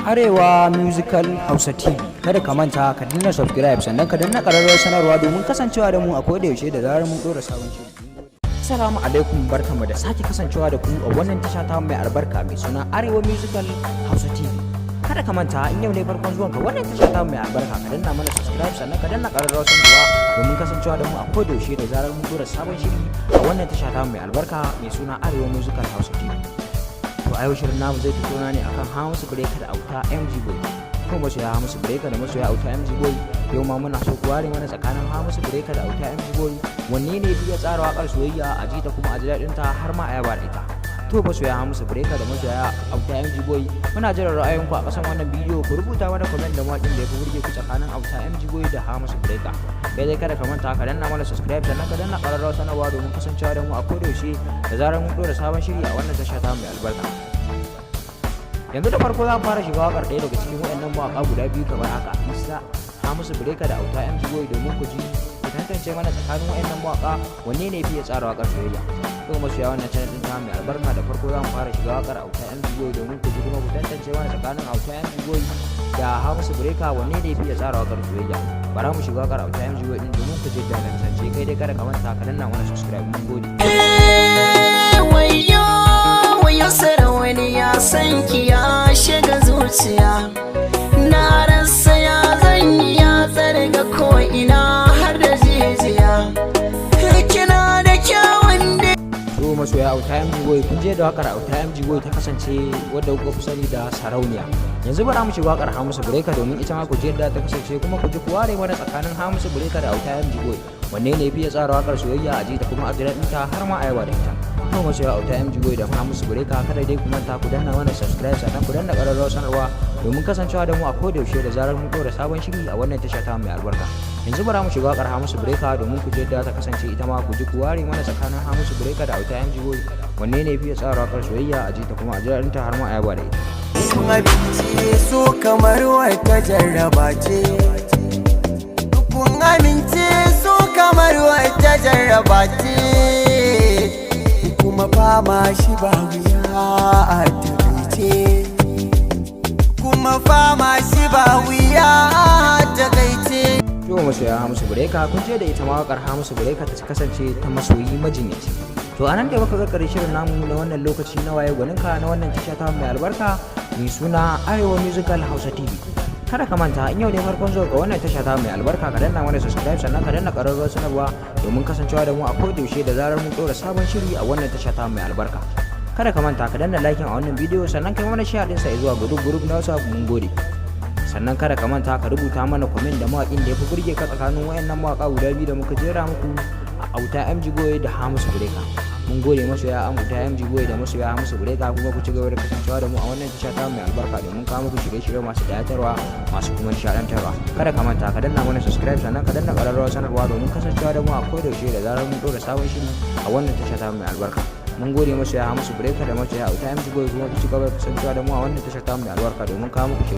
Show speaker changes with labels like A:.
A: Arewa Musical Hausa TV. Kada ka manta ka danna subscribe sannan ka danna ƙararrawar sanarwa domin kasancewa da mu a koda yaushe da zarar mun dora sabon shiri. Assalamu alaikum, barkamu da sake kasancewa da ku a wannan tasha ta mai albarka mai suna Arewa Musical Hausa TV. Kada ka manta in yau ne farkon zuwanka wannan tasha ta mai albarka ka danna mana subscribe sannan ka danna ƙararrawar sanarwa domin kasancewa da mu a koda yaushe da zarar mun dora sabon shiri a wannan tasha ta mai albarka mai suna Arewa Musical Hausa TV. To a yau shirin namu zai fito ne akan Hamisu Breaker da Auta MG Boy. Ko masoya Hamisu Breaker da masoya Auta MG Boy, yau ma muna so ku ware mana tsakanin Hamisu Breaker da Auta MG Boy wanne ne ya tsara waƙar soyayya a ji ta kuma a ji daɗin ta har ma a yaba da ita. To masoya Hamisu Breaker da masoya Auta MG Boy, muna jiran ra'ayinku a ƙasan wannan bidiyo, ku rubuta mana comment da mawaƙin da ya fi burge ku tsakanin Auta MG Boy da Hamisu Breaker. Kai dai kada ka manta ka danna mana subscribe sannan ka danna ƙararrawar sanarwa domin kasancewa da mu a kodayaushe da zarar mun ɗora sabon shiri a wannan tasha ta mai albarka. Yanzu da farko za mu fara shiga waƙar ɗaya daga cikin waɗannan mawaƙa guda biyu kamar haka, Mr. Hamisu Breaker da Auta MG Boy, domin ku ji ku tantance mana tsakanin waɗannan mawaƙa wanne ne fiye tsara waƙar soyayya. To masoya wannan channel ɗin ta mai albarka, da farko za mu fara shiga waƙar Auta MG Boy domin ku ji kuma ku tantance mana tsakanin Auta MG Boy da Hamisu Breaker wanne ne fiye tsara waƙar soyayya. Bara mu shiga waƙar Auta MG Boy ɗin domin ku ji da tantance. Kai dai kada ka manta ka danna mana subscribe. Mun gode.
B: Wayo sarauni ya san ki ya shiga zuciya, na rasa ya zan yi ya tsarga ko ina har da jijiya, kina da kyawun da.
A: To masoya Auta MG Boy, kun je da wakar Auta MG Boy ta kasance wadda kuka fi sani da sarauniya. Yanzu bara mu shiga wakar Hamisu Breaker domin ita ma ku je da ta kasance kuma ku ji ku ware mana tsakanin Hamisu Breaker da Auta MG Boy wanne ne fiye tsara wakar soyayya a ji ta kuma a jiran ta har ma a yaba da ita. To masoya Auta MG Boy da Hamisu Breaker, kada dai ku manta ku danna mana subscribe sannan ku danna ƙararrawar sanarwa domin kasancewa da mu a koda yaushe da zarar mun ɗora sabon shiri a wannan tasha ta mai albarka. Yanzu bara mu shiga wakar Hamisu Breaker domin ku je da ta kasance ita ma ku ji ku ware mana tsakanin Hamisu Breaker da Auta MG Boy wanne ne fiye tsara wakar soyayya a ji ta kuma a jiran ta har ma a yaba da ita.
B: Abinci so kamar wata jarraba ce, kun amince so kamar wata jarraba ce, kuma fama shi ba wuya a takaice, kuma fama shi ba wuya a takaice.
A: To masoya Hamisu Breaker, kun je da ita ma wakar Hamisu Breaker ta kasance ta masoyi majinyaci. To anan da muka ga shirin namu na wannan lokaci na waye gwaninka na wannan tasha ta mai albarka mai suna Arewa Musical Hausa TV. Kada ka manta in yau ne farkon zuwa ga wannan tasha ta mai albarka ka danna mana subscribe sannan ka danna ƙararrawar sanarwa domin kasancewa da mu a koda yaushe da zarar mun ɗora sabon shiri a wannan tasha ta mai albarka. Kada ka manta ka danna like a wannan bidiyo sannan kai mana share ɗinsa zuwa ga duk group na WhatsApp. Mun gode. Sannan kada ka manta ka rubuta mana comment da mawaƙin da ya fi burge ka tsakanin wayannan mawaƙa guda biyu da muka jera muku a Auta MG Boy da Hamisu Breaker. Mun gode masoya Auta MG Boy da masoya Hamisu Breaker, kuma ku ci gaba da kasancewa da mu a wannan tasha ta mai albarka domin kawo muku shirye-shirye masu dayatarwa masu kuma nishaɗantarwa. Kada ka manta ka danna mana subscribe sannan ka danna ƙararrawar sanarwa domin kasancewa da mu a koda yaushe da zarar mun ɗora sabon shiri a wannan tasha ta mai albarka. Mun gode masoya Hamisu Breaker da masoya Auta MG Boy, kuma ku ci gaba da kasancewa da mu a wannan tasha ta mai albarka domin kawo muku